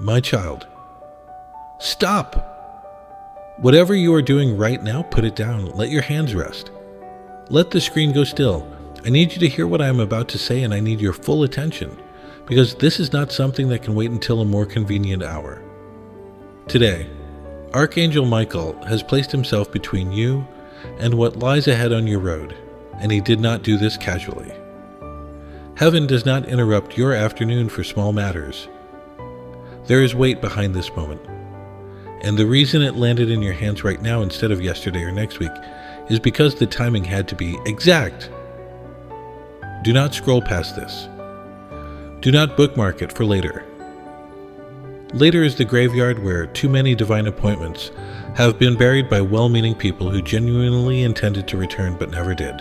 My child, stop! Whatever you are doing right now, put it down. Let your hands rest. Let the screen go still. I need you to hear what I am about to say, and I need your full attention, because this is not something that can wait until a more convenient hour. Today, Archangel Michael has placed himself between you and what lies ahead on your road, and he did not do this casually. Heaven does not interrupt your afternoon for small matters. There is weight behind this moment, and the reason it landed in your hands right now instead of yesterday or next week is because the timing had to be exact. Do not scroll past this. Do not bookmark it for later. Later is the graveyard where too many divine appointments have been buried by well-meaning people who genuinely intended to return but never did.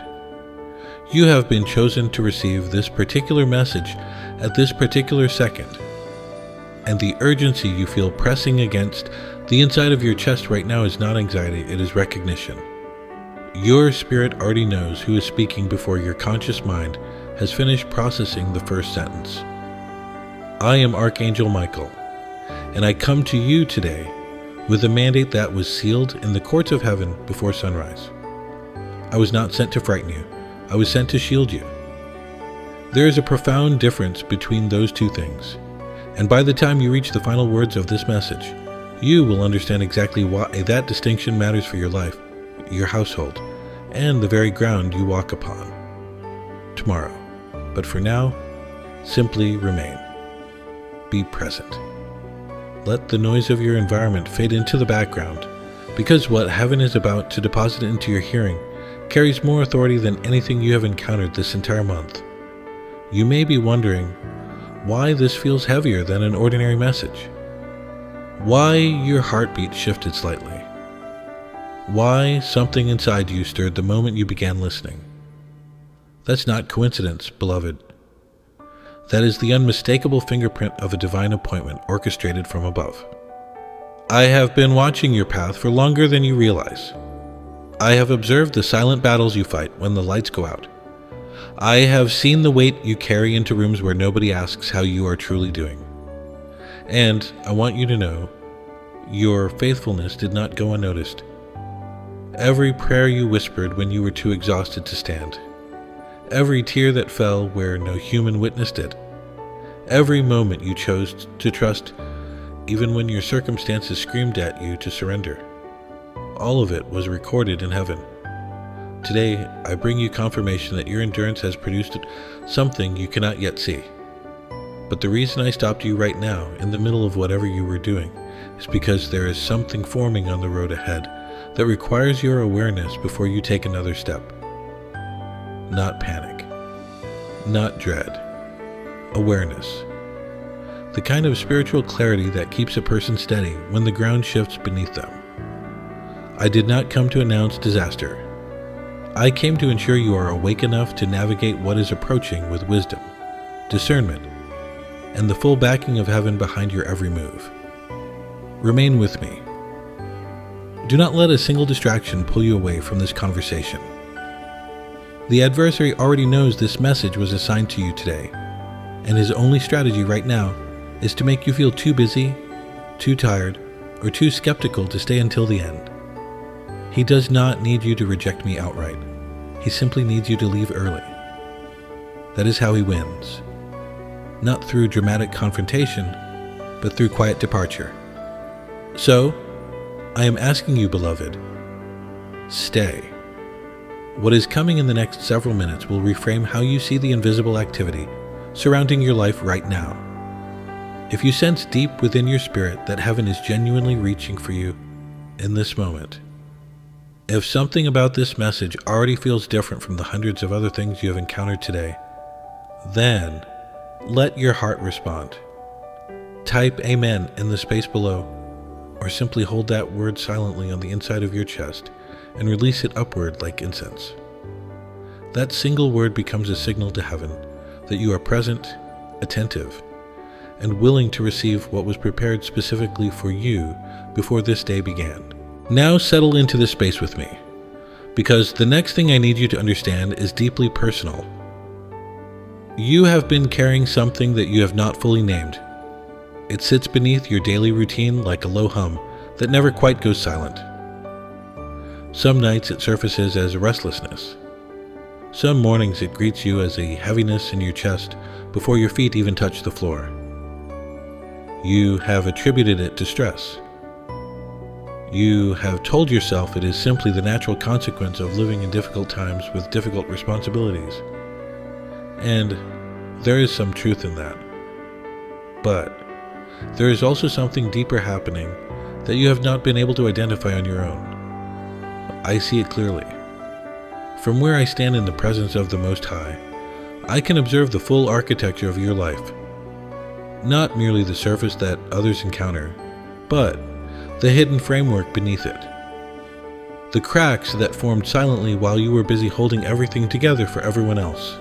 You have been chosen to receive this particular message at this particular second, and the urgency you feel pressing against the inside of your chest right now is not anxiety, it is recognition. Your spirit already knows who is speaking before your conscious mind has finished processing the first sentence. I am Archangel Michael, and I come to you today with a mandate that was sealed in the courts of heaven before sunrise. I was not sent to frighten you, I was sent to shield you. There is a profound difference between those two things, and by the time you reach the final words of this message, you will understand exactly why that distinction matters for your life, your household, and the very ground you walk upon. Tomorrow. But for now, simply remain. Be present. Let the noise of your environment fade into the background, because what heaven is about to deposit into your hearing carries more authority than anything you have encountered this entire month. You may be wondering why this feels heavier than an ordinary message. Why your heartbeat shifted slightly. Why something inside you stirred the moment you began listening. That's not coincidence, beloved. That is the unmistakable fingerprint of a divine appointment orchestrated from above. I have been watching your path for longer than you realize. I have observed the silent battles you fight when the lights go out. I have seen the weight you carry into rooms where nobody asks how you are truly doing. And I want you to know, your faithfulness did not go unnoticed. Every prayer you whispered when you were too exhausted to stand. Every tear that fell where no human witnessed it. Every moment you chose to trust, even when your circumstances screamed at you to surrender. All of it was recorded in heaven. Today, I bring you confirmation that your endurance has produced something you cannot yet see. But the reason I stopped you right now, in the middle of whatever you were doing, is because there is something forming on the road ahead that requires your awareness before you take another step. Not panic. Not dread. Awareness. The kind of spiritual clarity that keeps a person steady when the ground shifts beneath them. I did not come to announce disaster. I came to ensure you are awake enough to navigate what is approaching with wisdom, discernment, and the full backing of heaven behind your every move. Remain with me. Do not let a single distraction pull you away from this conversation. The adversary already knows this message was assigned to you today, and his only strategy right now is to make you feel too busy, too tired, or too skeptical to stay until the end. He does not need you to reject me outright. He simply needs you to leave early. That is how he wins. Not through dramatic confrontation, but through quiet departure. So, I am asking you, beloved, stay. What is coming in the next several minutes will reframe how you see the invisible activity surrounding your life right now. If you sense deep within your spirit that heaven is genuinely reaching for you in this moment, if something about this message already feels different from the hundreds of other things you have encountered today, then let your heart respond. Type Amen in the space below, or simply hold that word silently on the inside of your chest and release it upward like incense. That single word becomes a signal to heaven that you are present, attentive, and willing to receive what was prepared specifically for you before this day began. Now settle into this space with me, because the next thing I need you to understand is deeply personal. You have been carrying something that you have not fully named. It sits beneath your daily routine like a low hum that never quite goes silent. Some nights it surfaces as restlessness. Some mornings it greets you as a heaviness in your chest before your feet even touch the floor. You have attributed it to stress. You have told yourself it is simply the natural consequence of living in difficult times with difficult responsibilities. And there is some truth in that. But there is also something deeper happening that you have not been able to identify on your own. I see it clearly. From where I stand in the presence of the Most High, I can observe the full architecture of your life. Not merely the surface that others encounter, but the hidden framework beneath it. The cracks that formed silently while you were busy holding everything together for everyone else.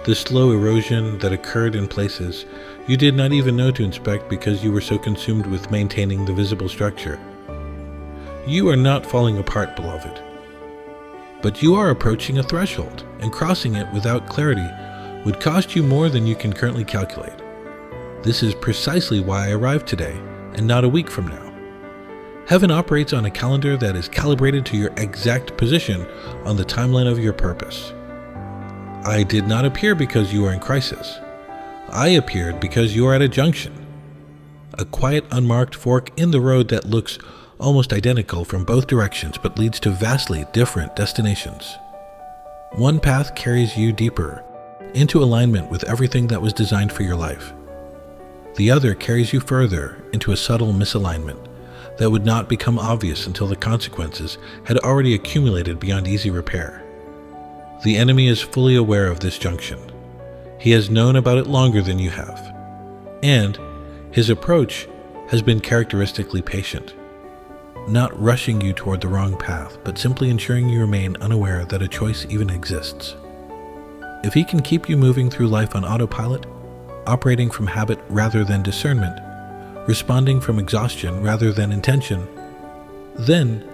The slow erosion that occurred in places you did not even know to inspect because you were so consumed with maintaining the visible structure. You are not falling apart, beloved. But you are approaching a threshold, and crossing it without clarity would cost you more than you can currently calculate. This is precisely why I arrived today, and not a week from now. Heaven operates on a calendar that is calibrated to your exact position on the timeline of your purpose. I did not appear because you are in crisis. I appeared because you are at a junction. A quiet, unmarked fork in the road that looks almost identical from both directions but leads to vastly different destinations. One path carries you deeper, into alignment with everything that was designed for your life. The other carries you further into a subtle misalignment that would not become obvious until the consequences had already accumulated beyond easy repair. The enemy is fully aware of this junction. He has known about it longer than you have. And his approach has been characteristically patient, not rushing you toward the wrong path, but simply ensuring you remain unaware that a choice even exists. If he can keep you moving through life on autopilot, operating from habit rather than discernment, responding from exhaustion rather than intention, then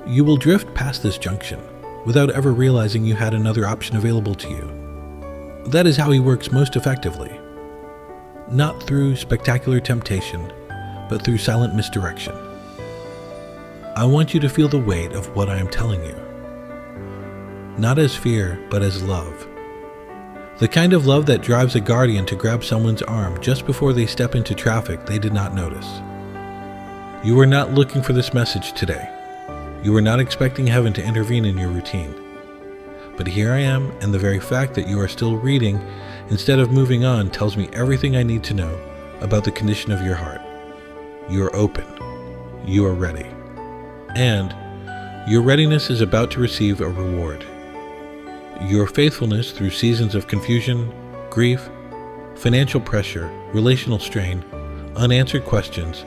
you will drift past this junction without ever realizing you had another option available to you. That is how he works most effectively. Not through spectacular temptation, but through silent misdirection. I want you to feel the weight of what I am telling you. Not as fear, but as love. The kind of love that drives a guardian to grab someone's arm just before they step into traffic they did not notice. You were not looking for this message today. You were not expecting heaven to intervene in your routine. But here I am, and the very fact that you are still reading instead of moving on tells me everything I need to know about the condition of your heart. You are open. You are ready. And your readiness is about to receive a reward. Your faithfulness through seasons of confusion, grief, financial pressure, relational strain, unanswered questions,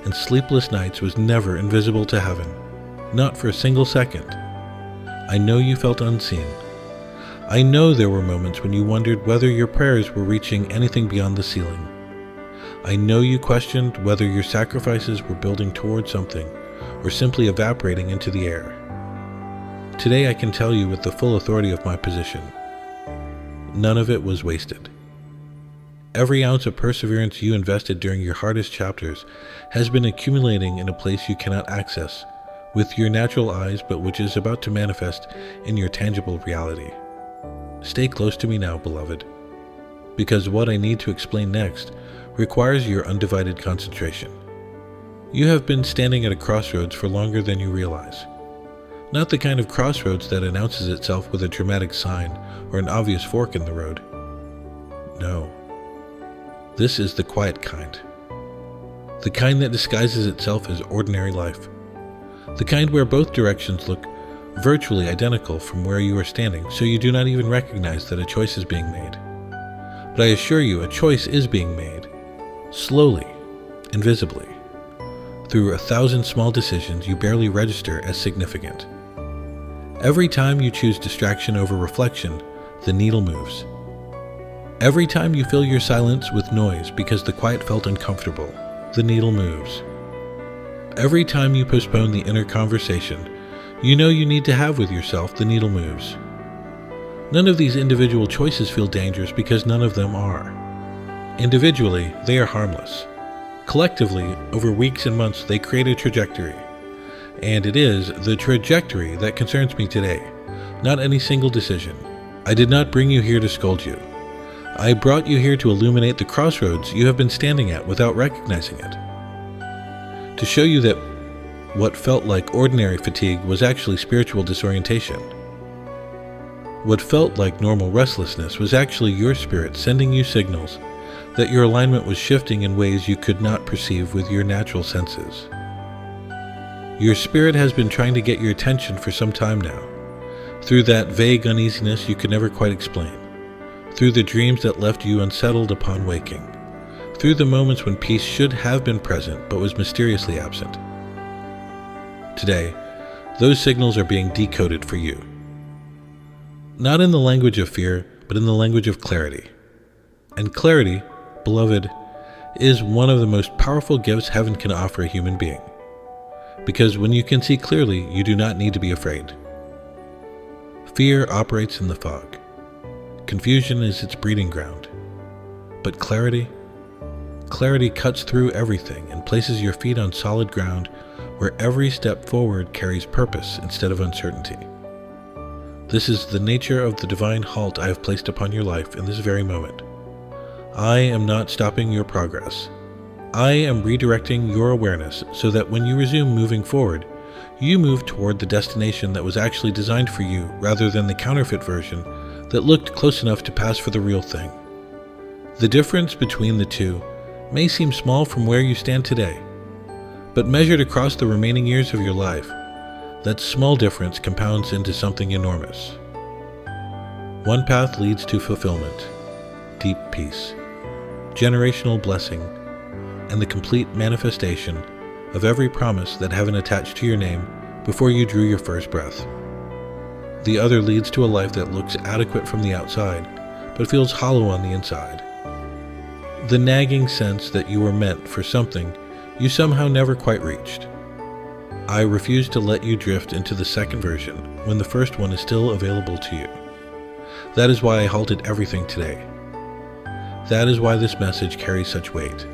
and sleepless nights was never invisible to heaven. Not for a single second. I know you felt unseen. I know there were moments when you wondered whether your prayers were reaching anything beyond the ceiling. I know you questioned whether your sacrifices were building toward something or simply evaporating into the air. Today I can tell you with the full authority of my position, none of it was wasted. Every ounce of perseverance you invested during your hardest chapters has been accumulating in a place you cannot access with your natural eyes, but which is about to manifest in your tangible reality. Stay close to me now, beloved, because what I need to explain next requires your undivided concentration. You have been standing at a crossroads for longer than you realize. Not the kind of crossroads that announces itself with a dramatic sign or an obvious fork in the road. No. This is the quiet kind. The kind that disguises itself as ordinary life. The kind where both directions look virtually identical from where you are standing, so you do not even recognize that a choice is being made. But I assure you, a choice is being made, slowly, invisibly, through 1,000 small decisions you barely register as significant. Every time you choose distraction over reflection, the needle moves. Every time you fill your silence with noise because the quiet felt uncomfortable, the needle moves. Every time you postpone the inner conversation you know you need to have with yourself, the needle moves. None of these individual choices feel dangerous because none of them are. Individually, they are harmless. Collectively, over weeks and months, they create a trajectory. And it is the trajectory that concerns me today, not any single decision. I did not bring you here to scold you. I brought you here to illuminate the crossroads you have been standing at without recognizing it. To show you that what felt like ordinary fatigue was actually spiritual disorientation. What felt like normal restlessness was actually your spirit sending you signals that your alignment was shifting in ways you could not perceive with your natural senses. Your spirit has been trying to get your attention for some time now, through that vague uneasiness you could never quite explain, through the dreams that left you unsettled upon waking, through the moments when peace should have been present but was mysteriously absent. Today, those signals are being decoded for you. Not in the language of fear, but in the language of clarity. And clarity, beloved, is one of the most powerful gifts heaven can offer a human being. Because when you can see clearly, you do not need to be afraid. Fear operates in the fog. Confusion is its breeding ground. But clarity cuts through everything and places your feet on solid ground where every step forward carries purpose instead of uncertainty. This is the nature of the divine halt I have placed upon your life in this very moment. I am not stopping your progress. I am redirecting your awareness so that when you resume moving forward, you move toward the destination that was actually designed for you rather than the counterfeit version that looked close enough to pass for the real thing. The difference between the two may seem small from where you stand today, but measured across the remaining years of your life, that small difference compounds into something enormous. One path leads to fulfillment, deep peace, generational blessing, and the complete manifestation of every promise that heaven attached to your name before you drew your first breath. The other leads to a life that looks adequate from the outside, but feels hollow on the inside. The nagging sense that you were meant for something you somehow never quite reached. I refuse to let you drift into the second version when the first one is still available to you. That is why I halted everything today. That is why this message carries such weight.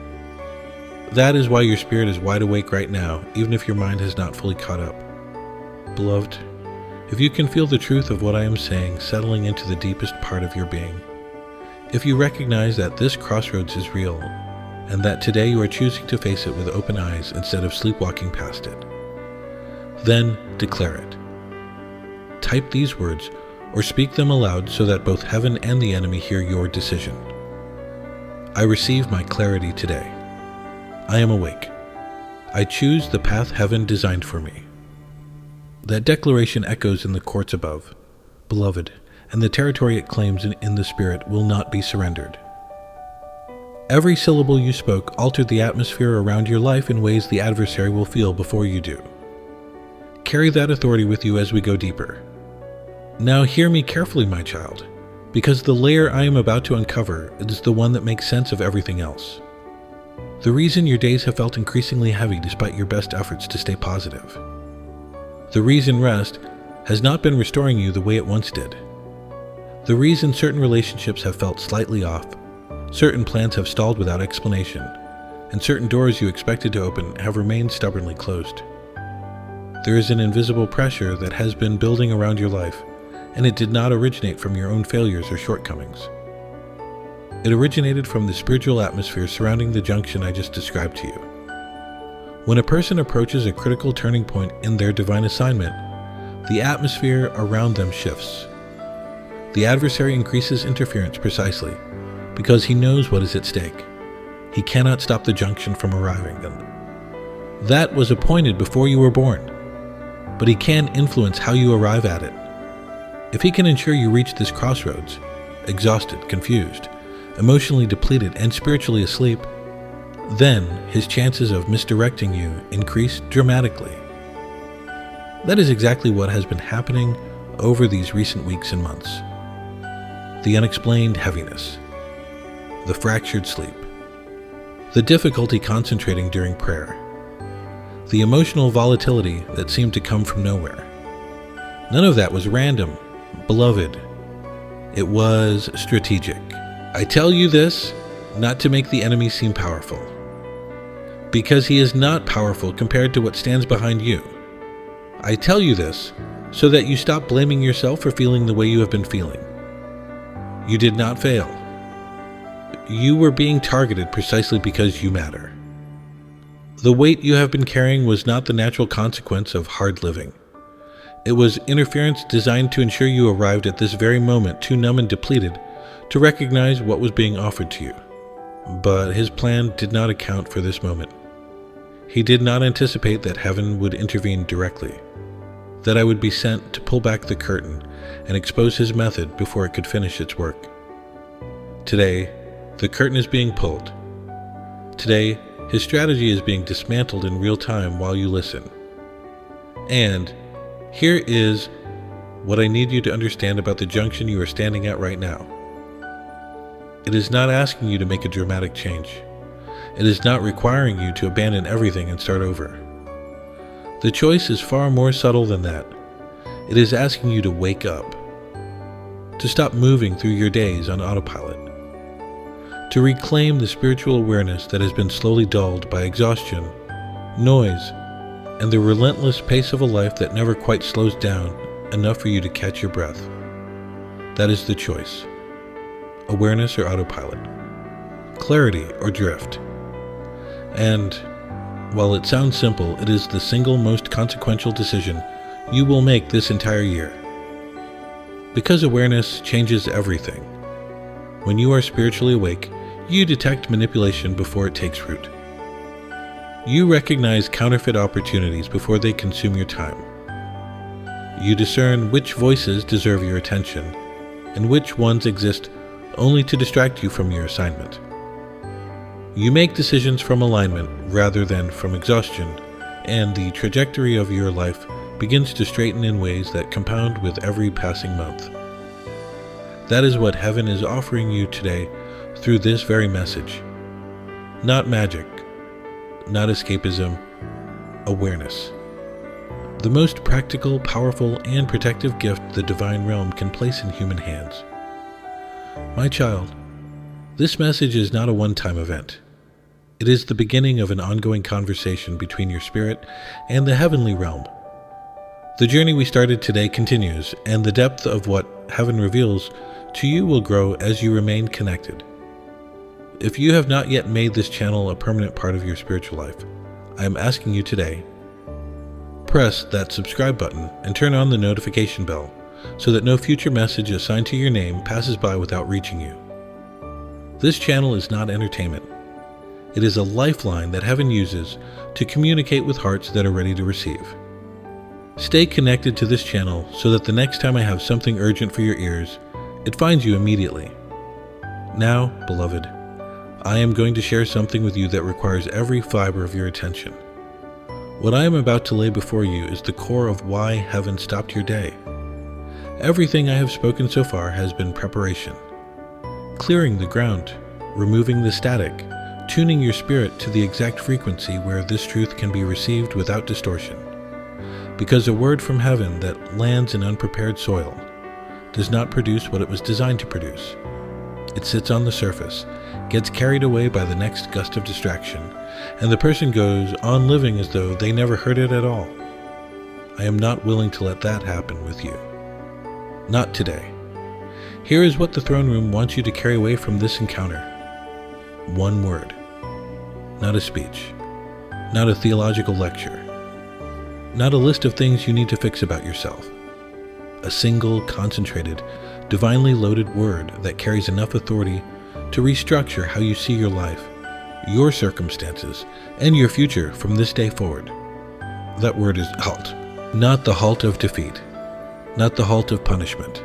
That is why your spirit is wide awake right now, even if your mind has not fully caught up. Beloved, if you can feel the truth of what I am saying settling into the deepest part of your being, if you recognize that this crossroads is real, and that today you are choosing to face it with open eyes instead of sleepwalking past it, then declare it. Type these words or speak them aloud so that both heaven and the enemy hear your decision. I receive my clarity today. I am awake. I choose the path heaven designed for me. That declaration echoes in the courts above, beloved, and the territory it claims in the spirit will not be surrendered. Every syllable you spoke altered the atmosphere around your life in ways the adversary will feel before you do. Carry that authority with you as we go deeper. Now hear me carefully, my child, because the layer I am about to uncover is the one that makes sense of everything else. The reason your days have felt increasingly heavy despite your best efforts to stay positive. The reason rest has not been restoring you the way it once did. The reason certain relationships have felt slightly off, certain plans have stalled without explanation, and certain doors you expected to open have remained stubbornly closed. There is an invisible pressure that has been building around your life, and it did not originate from your own failures or shortcomings. It originated from the spiritual atmosphere surrounding the junction I just described to you. When a person approaches a critical turning point in their divine assignment, the atmosphere around them shifts. The adversary increases interference precisely because he knows what is at stake. He cannot stop the junction from arriving. That was appointed before you were born, but he can influence how you arrive at it. If he can ensure you reach this crossroads, exhausted, confused, emotionally depleted, and spiritually asleep, then his chances of misdirecting you increase dramatically. That is exactly what has been happening over these recent weeks and months. The unexplained heaviness, the fractured sleep, the difficulty concentrating during prayer, the emotional volatility that seemed to come from nowhere. None of that was random, beloved. It was strategic. I tell you this not to make the enemy seem powerful. because he is not powerful compared to what stands behind you. I tell you this so that you stop blaming yourself for feeling the way you have been feeling. You did not fail. You were being targeted precisely because you matter. The weight you have been carrying was not the natural consequence of hard living. It was interference designed to ensure you arrived at this very moment too numb and depleted to recognize what was being offered to you. But his plan did not account for this moment. He did not anticipate that heaven would intervene directly, that I would be sent to pull back the curtain and expose his method before it could finish its work. Today, the curtain is being pulled. Today, his strategy is being dismantled in real time while you listen. And here is what I need you to understand about the junction you are standing at right now. It is not asking you to make a dramatic change. It is not requiring you to abandon everything and start over. The choice is far more subtle than that. It is asking you to wake up, to stop moving through your days on autopilot, to reclaim the spiritual awareness that has been slowly dulled by exhaustion, noise, and the relentless pace of a life that never quite slows down enough for you to catch your breath. That is the choice. Awareness or autopilot. Clarity or drift. And while it sounds simple, it is the single most consequential decision you will make this entire year. Because awareness changes everything. When you are spiritually awake, you detect manipulation before it takes root. You recognize counterfeit opportunities before they consume your time. You discern which voices deserve your attention and which ones exist only to distract you from your assignment. You make decisions from alignment rather than from exhaustion, and the trajectory of your life begins to straighten in ways that compound with every passing month. That is what heaven is offering you today through this very message. Not magic, not escapism, awareness. The most practical, powerful, and protective gift the divine realm can place in human hands. My child, this message is not a one-time event. It is the beginning of an ongoing conversation between your spirit and the heavenly realm. The journey we started today continues, and the depth of what heaven reveals to you will grow as you remain connected. If you have not yet made this channel a permanent part of your spiritual life, I am asking you today, press that subscribe button and turn on the notification bell so that no future message assigned to your name passes by without reaching you. This channel is not entertainment. It is a lifeline that heaven uses to communicate with hearts that are ready to receive. Stay connected to this channel so that the next time I have something urgent for your ears, it finds you immediately. Now, beloved, I am going to share something with you that requires every fiber of your attention. What I am about to lay before you is the core of why heaven stopped your day. Everything I have spoken so far has been preparation. Clearing the ground, removing the static, tuning your spirit to the exact frequency where this truth can be received without distortion. Because a word from heaven that lands in unprepared soil does not produce what it was designed to produce. It sits on the surface, gets carried away by the next gust of distraction, and the person goes on living as though they never heard it at all. I am not willing to let that happen with you. Not today. Here is what the throne room wants you to carry away from this encounter. One word. Not a speech. Not a theological lecture. Not a list of things you need to fix about yourself. A single, concentrated, divinely loaded word that carries enough authority to restructure how you see your life, your circumstances, and your future from this day forward. That word is halt. Not the halt of defeat. Not the halt of punishment.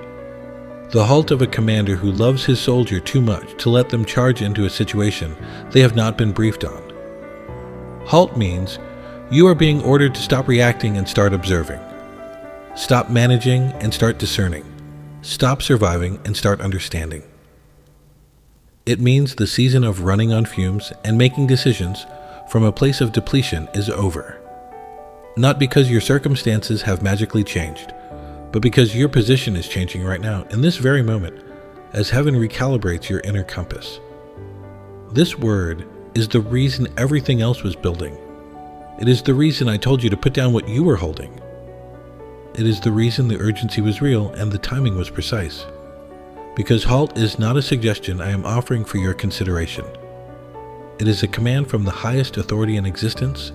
The halt of a commander who loves his soldier too much to let them charge into a situation they have not been briefed on. Halt means you are being ordered to stop reacting and start observing. Stop managing and start discerning. Stop surviving and start understanding. It means the season of running on fumes and making decisions from a place of depletion is over. Not because your circumstances have magically changed, but because your position is changing right now, in this very moment, as heaven recalibrates your inner compass. This word is the reason everything else was building. It is the reason I told you to put down what you were holding. It is the reason the urgency was real and the timing was precise. Because halt is not a suggestion I am offering for your consideration. It is a command from the highest authority in existence,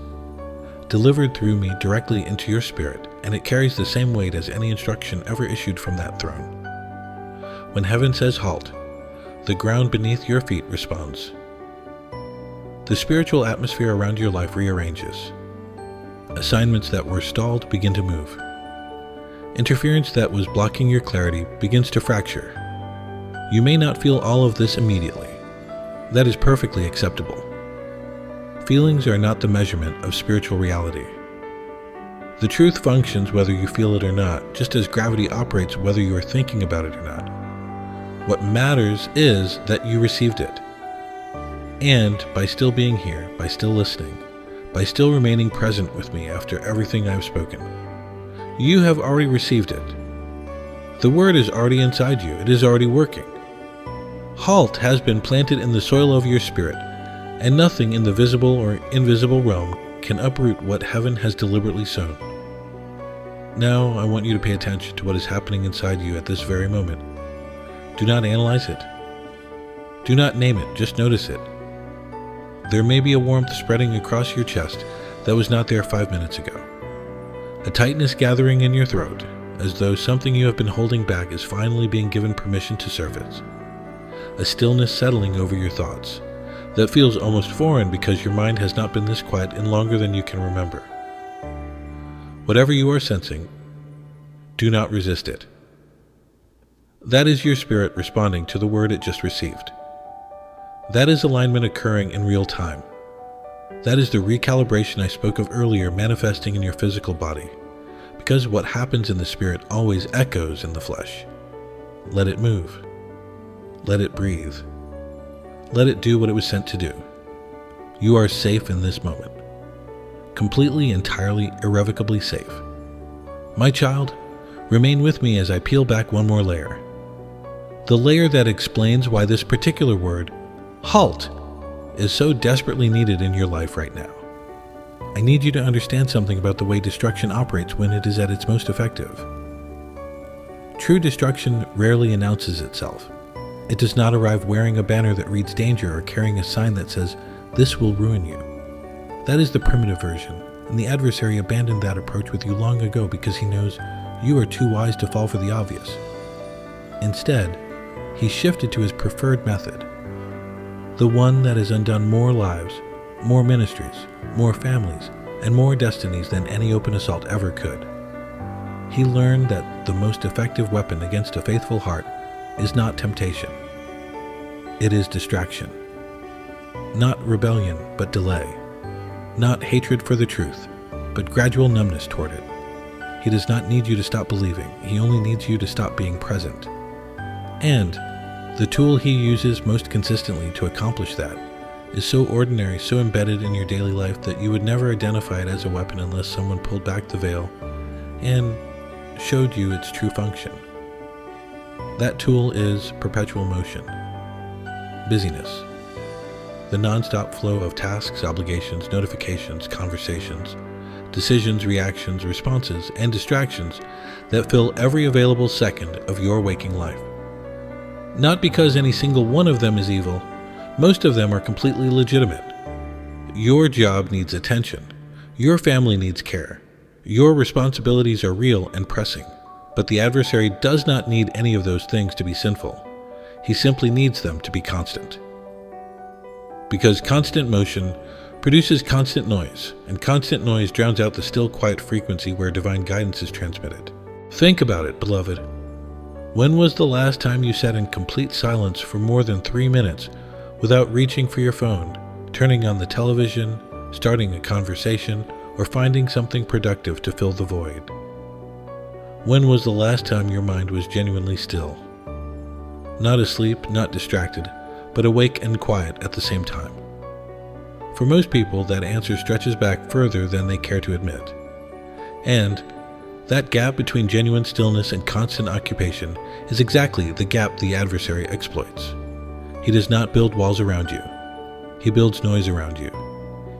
delivered through me directly into your spirit, and it carries the same weight as any instruction ever issued from that throne. When heaven says halt, the ground beneath your feet responds. The spiritual atmosphere around your life rearranges. Assignments that were stalled begin to move. Interference that was blocking your clarity begins to fracture. You may not feel all of this immediately. That is perfectly acceptable. Feelings are not the measurement of spiritual reality. The truth functions whether you feel it or not, just as gravity operates whether you are thinking about it or not. What matters is that you received it. And by still being here, by still listening, by still remaining present with me after everything I've spoken, you have already received it. The word is already inside you. It is already working. Halt has been planted in the soil of your spirit, and nothing in the visible or invisible realm can uproot what heaven has deliberately sown. Now I want you to pay attention to what is happening inside you at this very moment. Do not analyze it. Do not name it, just notice it. There may be a warmth spreading across your chest that was not there 5 minutes ago. A tightness gathering in your throat, as though something you have been holding back is finally being given permission to surface. A stillness settling over your thoughts that feels almost foreign because your mind has not been this quiet in longer than you can remember. Whatever you are sensing, do not resist it. That is your spirit responding to the word it just received. That is alignment occurring in real time. That is the recalibration I spoke of earlier manifesting in your physical body, because what happens in the spirit always echoes in the flesh. Let it move. Let it breathe. Let it do what it was sent to do. You are safe in this moment. Completely, entirely, irrevocably safe. My child, remain with me as I peel back one more layer. The layer that explains why this particular word, halt, is so desperately needed in your life right now. I need you to understand something about the way destruction operates when it is at its most effective. True destruction rarely announces itself. It does not arrive wearing a banner that reads danger or carrying a sign that says, "This will ruin you." That is the primitive version, and the adversary abandoned that approach with you long ago because he knows you are too wise to fall for the obvious. Instead, he shifted to his preferred method, the one that has undone more lives, more ministries, more families, and more destinies than any open assault ever could. He learned that the most effective weapon against a faithful heart is not temptation. It is distraction. Not rebellion, but delay. Not hatred for the truth, but gradual numbness toward it. He does not need you to stop believing. He only needs you to stop being present. And the tool he uses most consistently to accomplish that is so ordinary, so embedded in your daily life that you would never identify it as a weapon unless someone pulled back the veil and showed you its true function. That tool is perpetual motion, busyness, the nonstop flow of tasks, obligations, notifications, conversations, decisions, reactions, responses, and distractions that fill every available second of your waking life. Not because any single one of them is evil, most of them are completely legitimate. Your job needs attention. Your family needs care. Your responsibilities are real and pressing. But the adversary does not need any of those things to be sinful. He simply needs them to be constant. Because constant motion produces constant noise, and constant noise drowns out the still quiet frequency where divine guidance is transmitted. Think about it, beloved. When was the last time you sat in complete silence for more than 3 minutes without reaching for your phone, turning on the television, starting a conversation, or finding something productive to fill the void? When was the last time your mind was genuinely still? Not asleep, not distracted, but awake and quiet at the same time. For most people, that answer stretches back further than they care to admit. And that gap between genuine stillness and constant occupation is exactly the gap the adversary exploits. He does not build walls around you. He builds noise around you.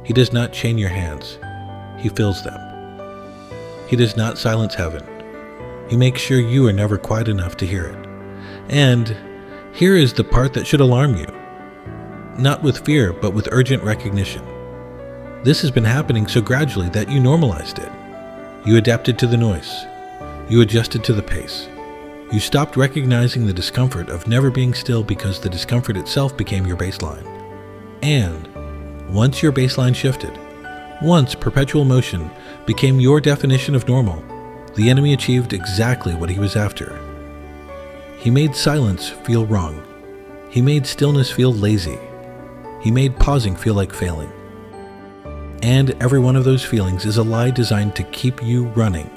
He does not chain your hands. He fills them. He does not silence heaven. He makes sure you are never quiet enough to hear it. And here is the part that should alarm you. Not with fear, but with urgent recognition. This has been happening so gradually that you normalized it. You adapted to the noise. You adjusted to the pace. You stopped recognizing the discomfort of never being still because the discomfort itself became your baseline. And once your baseline shifted, once perpetual motion became your definition of normal, the enemy achieved exactly what he was after. He made silence feel wrong. He made stillness feel lazy. He made pausing feel like failing. And every one of those feelings is a lie designed to keep you running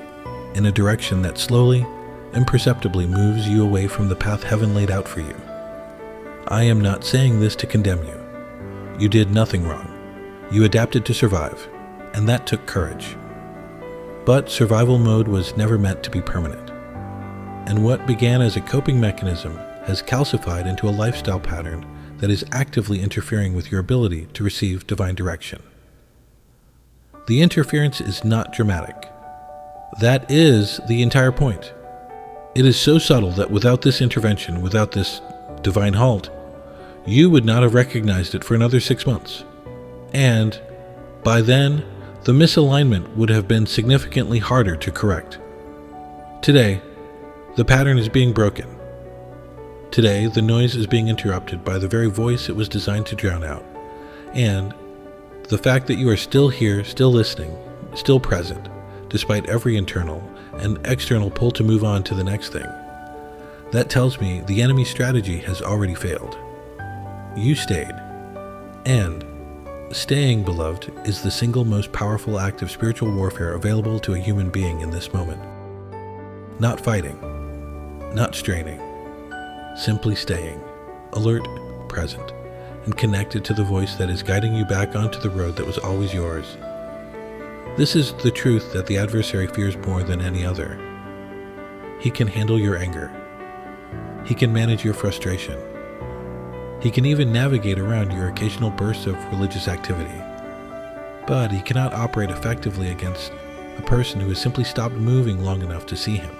in a direction that slowly, imperceptibly moves you away from the path heaven laid out for you. I am not saying this to condemn you. You did nothing wrong. You adapted to survive, and that took courage. But survival mode was never meant to be permanent. And what began as a coping mechanism has calcified into a lifestyle pattern that is actively interfering with your ability to receive divine direction. The interference is not dramatic. That is the entire point. It is so subtle that without this intervention, without this divine halt, you would not have recognized it for another 6 months. And by then, the misalignment would have been significantly harder to correct. Today, the pattern is being broken. Today, the noise is being interrupted by the very voice it was designed to drown out. And the fact that you are still here, still listening, still present, despite every internal and external pull to move on to the next thing, that tells me the enemy's strategy has already failed. You stayed. And staying, beloved, is the single most powerful act of spiritual warfare available to a human being in this moment. Not fighting, not straining, simply staying, alert, present, and connected to the voice that is guiding you back onto the road that was always yours. This is the truth that the adversary fears more than any other. He can handle your anger. He can manage your frustration. He can even navigate around your occasional bursts of religious activity. But he cannot operate effectively against a person who has simply stopped moving long enough to see him.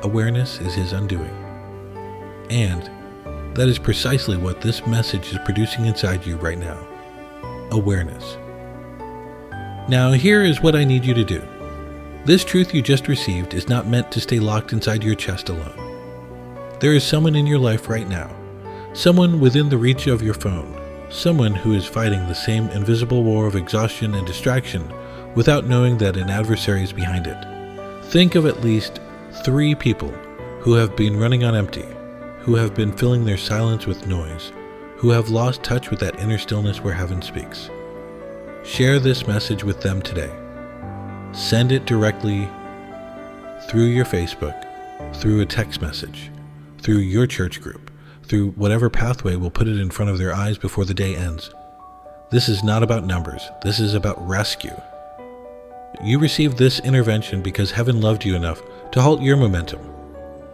Awareness is his undoing. And that is precisely what this message is producing inside you right now. Awareness. Now here is what I need you to do. This truth you just received is not meant to stay locked inside your chest alone. There is someone in your life right now, someone within the reach of your phone, someone who is fighting the same invisible war of exhaustion and distraction without knowing that an adversary is behind it. Think of at least 3 people who have been running on empty, who have been filling their silence with noise, who have lost touch with that inner stillness where heaven speaks. Share this message with them today. Send it directly through your Facebook, through a text message, through your church group, through whatever pathway will put it in front of their eyes before the day ends. This is not about numbers. This is about rescue. You received this intervention because heaven loved you enough to halt your momentum.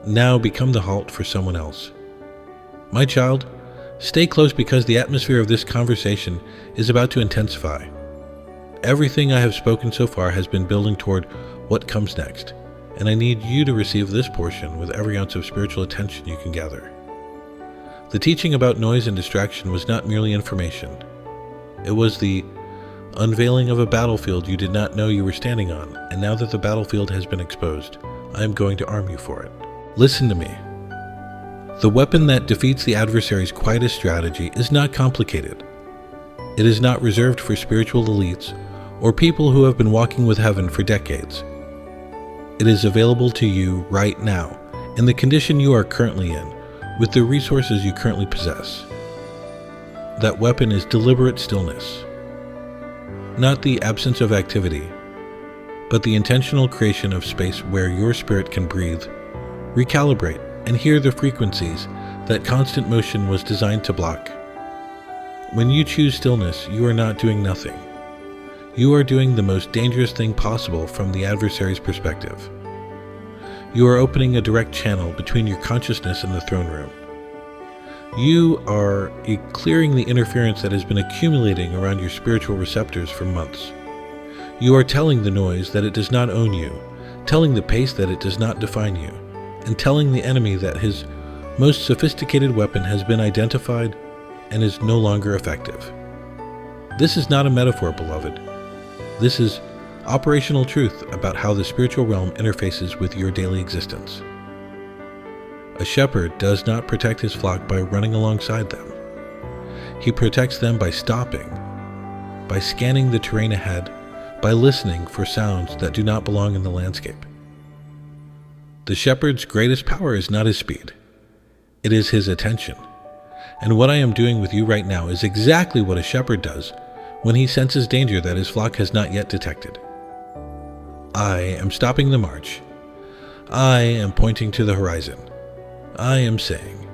Now become the halt for someone else. My child, stay close because the atmosphere of this conversation is about to intensify. Everything I have spoken so far has been building toward what comes next, and I need you to receive this portion with every ounce of spiritual attention you can gather. The teaching about noise and distraction was not merely information. It was the unveiling of a battlefield you did not know you were standing on, and now that the battlefield has been exposed, I am going to arm you for it. Listen to me. The weapon that defeats the adversary's quietest strategy is not complicated. It is not reserved for spiritual elites or people who have been walking with heaven for decades. It is available to you right now, in the condition you are currently in, with the resources you currently possess. That weapon is deliberate stillness. Not the absence of activity, but the intentional creation of space where your spirit can breathe, recalibrate, and hear the frequencies that constant motion was designed to block. When you choose stillness, you are not doing nothing. You are doing the most dangerous thing possible from the adversary's perspective. You are opening a direct channel between your consciousness and the throne room. You are clearing the interference that has been accumulating around your spiritual receptors for months. You are telling the noise that it does not own you, telling the pace that it does not define you, and telling the enemy that his most sophisticated weapon has been identified and is no longer effective. This is not a metaphor, beloved. This is operational truth about how the spiritual realm interfaces with your daily existence. A shepherd does not protect his flock by running alongside them. He protects them by stopping, by scanning the terrain ahead, by listening for sounds that do not belong in the landscape. The shepherd's greatest power is not his speed. It is his attention. And what I am doing with you right now is exactly what a shepherd does when he senses danger that his flock has not yet detected. I am stopping the march. I am pointing to the horizon. I am saying,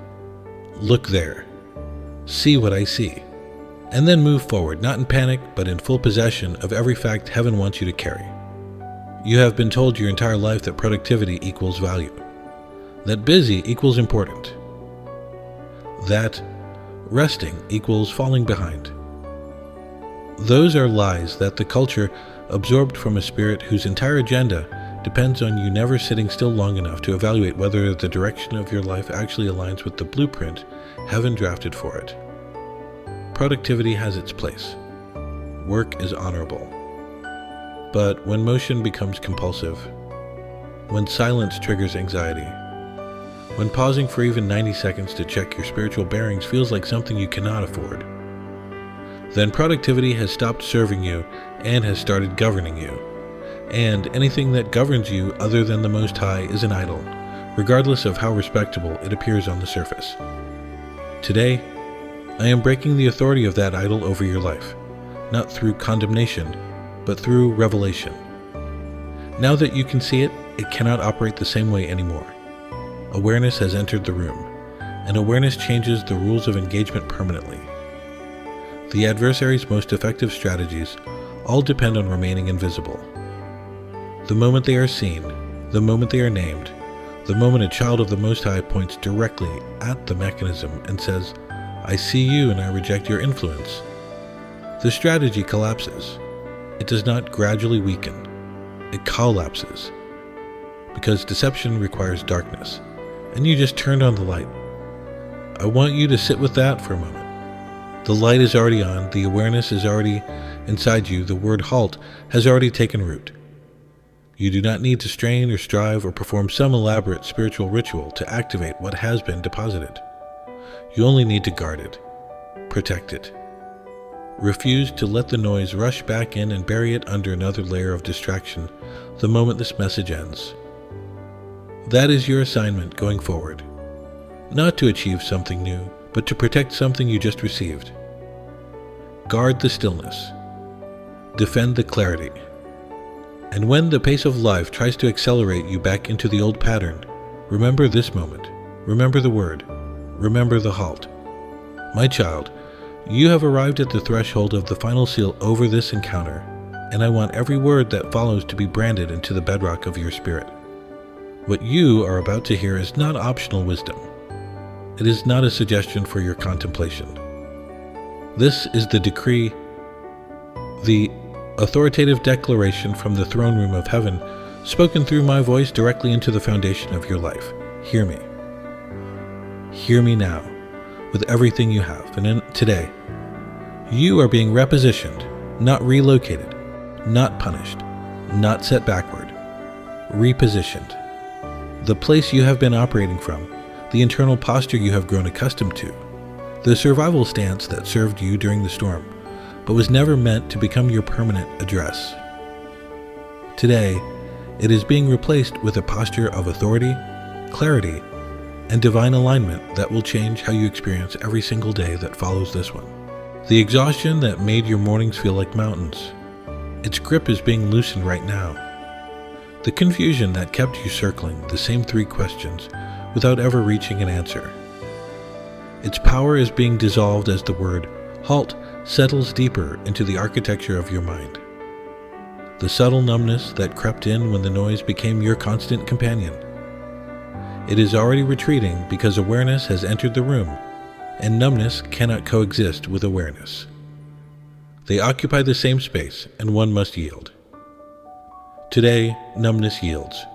look there. See what I see. And then move forward, not in panic, but in full possession of every fact heaven wants you to carry. You have been told your entire life that productivity equals value, that busy equals important, that resting equals falling behind. Those are lies that the culture absorbed from a spirit whose entire agenda depends on you never sitting still long enough to evaluate whether the direction of your life actually aligns with the blueprint heaven drafted for it. Productivity has its place. Work is honorable. But when motion becomes compulsive, when silence triggers anxiety, when pausing for even 90 seconds to check your spiritual bearings feels like something you cannot afford, then productivity has stopped serving you and has started governing you. And anything that governs you other than the Most High is an idol, regardless of how respectable it appears on the surface. Today, I am breaking the authority of that idol over your life, not through condemnation, but through revelation. Now that you can see it, it cannot operate the same way anymore. Awareness has entered the room, and awareness changes the rules of engagement permanently. The adversary's most effective strategies all depend on remaining invisible. The moment they are seen, the moment they are named, the moment a child of the Most High points directly at the mechanism and says, I see you and I reject your influence, the strategy collapses. It does not gradually weaken. It collapses. Because deception requires darkness, and you just turned on the light. I want you to sit with that for a moment. The light is already on, the awareness is already inside you, the word halt has already taken root. You do not need to strain or strive or perform some elaborate spiritual ritual to activate what has been deposited. You only need to guard it, protect it. Refuse to let the noise rush back in and bury it under another layer of distraction the moment this message ends. That is your assignment going forward. Not to achieve something new, but to protect something you just received. Guard the stillness. Defend the clarity. And when the pace of life tries to accelerate you back into the old pattern, remember this moment. Remember the word. Remember the halt. My child, you have arrived at the threshold of the final seal over this encounter, and I want every word that follows to be branded into the bedrock of your spirit. What you are about to hear is not optional wisdom. It is not a suggestion for your contemplation. This is the decree, the authoritative declaration from the throne room of heaven, spoken through my voice directly into the foundation of your life. Hear me. Hear me now, with everything you have. And today, you are being repositioned, not relocated, not punished, not set backward, repositioned. The place you have been operating from, the internal posture you have grown accustomed to, the survival stance that served you during the storm, but was never meant to become your permanent address. Today, it is being replaced with a posture of authority, clarity, and divine alignment that will change how you experience every single day that follows this one. The exhaustion that made your mornings feel like mountains, its grip is being loosened right now. The confusion that kept you circling the same 3 questions without ever reaching an answer, its power is being dissolved as the word halt settles deeper into the architecture of your mind. The subtle numbness that crept in when the noise became your constant companion, it is already retreating because awareness has entered the room, and numbness cannot coexist with awareness. They occupy the same space, and one must yield. Today, numbness yields.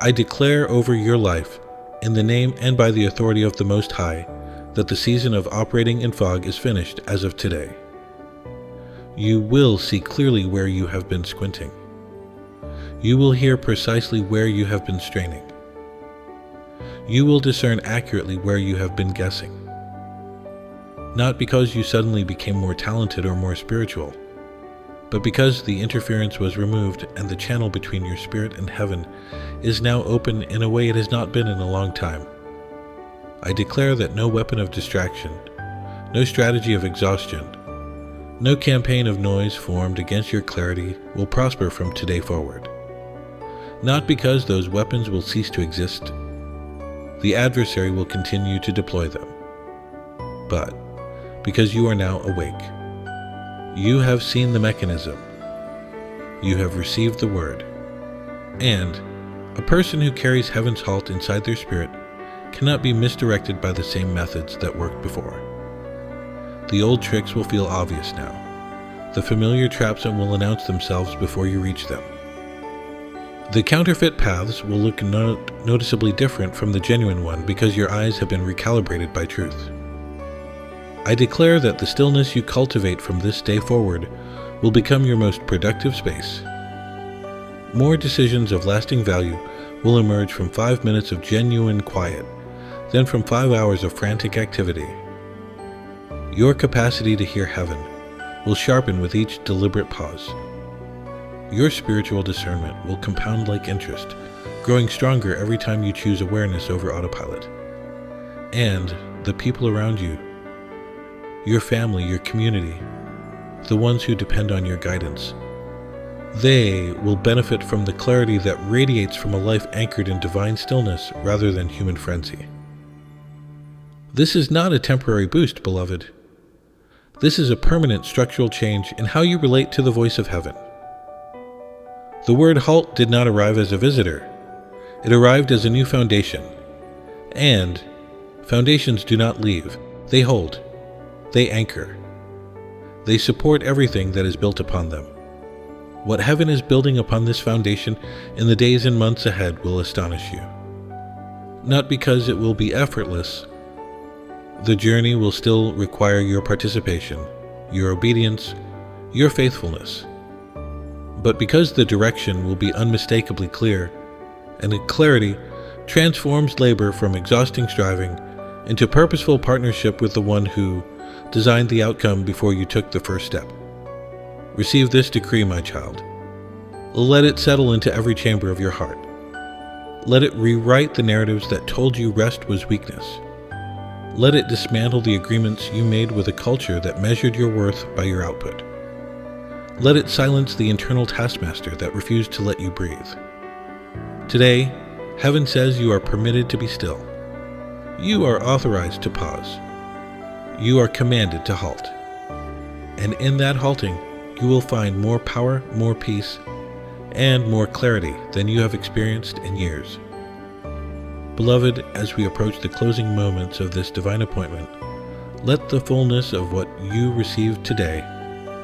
I declare over your life, in the name and by the authority of the Most High, that the season of operating in fog is finished as of today. You will see clearly where you have been squinting. You will hear precisely where you have been straining. You will discern accurately where you have been guessing. Not because you suddenly became more talented or more spiritual, but because the interference was removed and the channel between your spirit and heaven is now open in a way it has not been in a long time. I declare that no weapon of distraction, no strategy of exhaustion, no campaign of noise formed against your clarity will prosper from today forward. Not because those weapons will cease to exist. The adversary will continue to deploy them, but because you are now awake. You have seen the mechanism. You have received the word. And a person who carries heaven's halt inside their spirit cannot be misdirected by the same methods that worked before. The old tricks will feel obvious now. The familiar traps will announce themselves before you reach them. The counterfeit paths will look noticeably different from the genuine one because your eyes have been recalibrated by truth. I declare that the stillness you cultivate from this day forward will become your most productive space. More decisions of lasting value will emerge from 5 minutes of genuine quiet than from 5 hours of frantic activity. Your capacity to hear heaven will sharpen with each deliberate pause. Your spiritual discernment will compound like interest, growing stronger every time you choose awareness over autopilot. And the people around you, your family, your community, the ones who depend on your guidance, they will benefit from the clarity that radiates from a life anchored in divine stillness rather than human frenzy. This is not a temporary boost, beloved. This is a permanent structural change in how you relate to the voice of heaven. The word halt did not arrive as a visitor. It arrived as a new foundation. And foundations do not leave. They hold. They anchor. They support everything that is built upon them. What heaven is building upon this foundation in the days and months ahead will astonish you. Not because it will be effortless. The journey will still require your participation, your obedience, your faithfulness. But because the direction will be unmistakably clear, and clarity transforms labor from exhausting striving into purposeful partnership with the one who designed the outcome before you took the first step. Receive this decree, my child. Let it settle into every chamber of your heart. Let it rewrite the narratives that told you rest was weakness. Let it dismantle the agreements you made with a culture that measured your worth by your output. Let it silence the internal taskmaster that refused to let you breathe. Today, heaven says you are permitted to be still. You are authorized to pause. You are commanded to halt. And in that halting, you will find more power, more peace, and more clarity than you have experienced in years. Beloved, as we approach the closing moments of this divine appointment, let the fullness of what you received today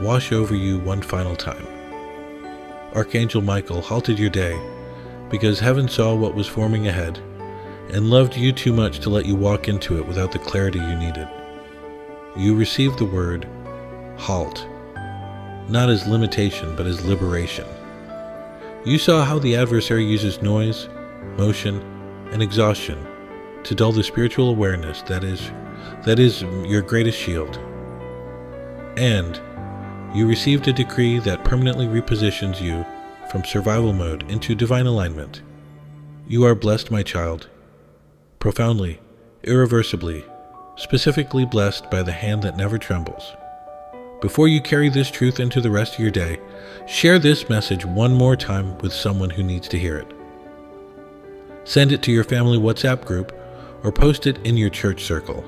wash over you one final time. Archangel Michael halted your day because heaven saw what was forming ahead and loved you too much to let you walk into it without the clarity you needed. You received the word, halt, not as limitation but as liberation. You saw how the adversary uses noise, motion, and exhaustion to dull the spiritual awareness that is your greatest shield. And you received a decree that permanently repositions you from survival mode into divine alignment. You are blessed, my child, profoundly, irreversibly, specifically blessed by the hand that never trembles. Before you carry this truth into the rest of your day, share this message one more time with someone who needs to hear it. Send it to your family WhatsApp group or post it in your church circle.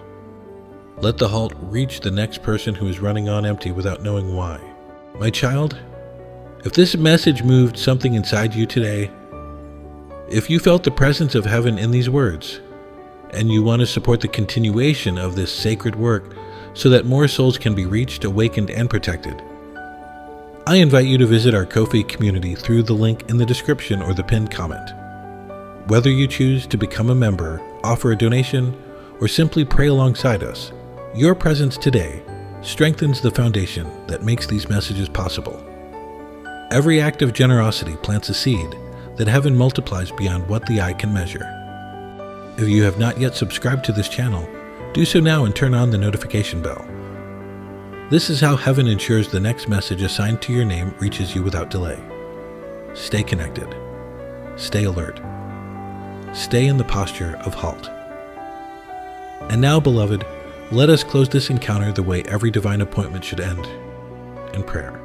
Let the halt reach the next person who is running on empty without knowing why. My child, if this message moved something inside you today, if you felt the presence of heaven in these words, and you want to support the continuation of this sacred work so that more souls can be reached, awakened, and protected, I invite you to visit our Ko-fi community through the link in the description or the pinned comment. Whether you choose to become a member, offer a donation, or simply pray alongside us, your presence today strengthens the foundation that makes these messages possible. Every act of generosity plants a seed that heaven multiplies beyond what the eye can measure. If you have not yet subscribed to this channel, do so now and turn on the notification bell. This is how heaven ensures the next message assigned to your name reaches you without delay. Stay connected. Stay alert. Stay in the posture of halt. And now, beloved, let us close this encounter the way every divine appointment should end, in prayer.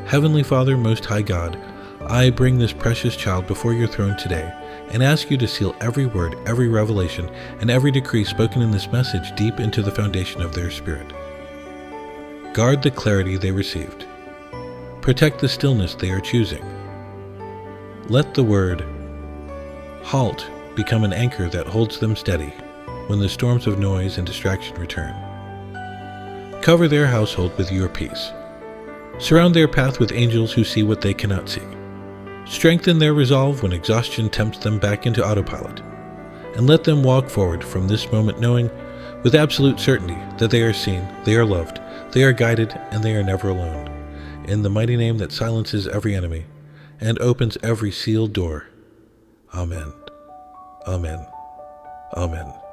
Heavenly Father, Most High God, I bring this precious child before your throne today and ask you to seal every word, every revelation, and every decree spoken in this message deep into the foundation of their spirit. Guard the clarity they received. Protect the stillness they are choosing. Let the word halt become an anchor that holds them steady when the storms of noise and distraction return. Cover their household with your peace. Surround their path with angels who see what they cannot see. Strengthen their resolve when exhaustion tempts them back into autopilot. And let them walk forward from this moment knowing with absolute certainty that they are seen, they are loved, they are guided, and they are never alone. In the mighty name that silences every enemy and opens every sealed door. Amen. Amen. Amen.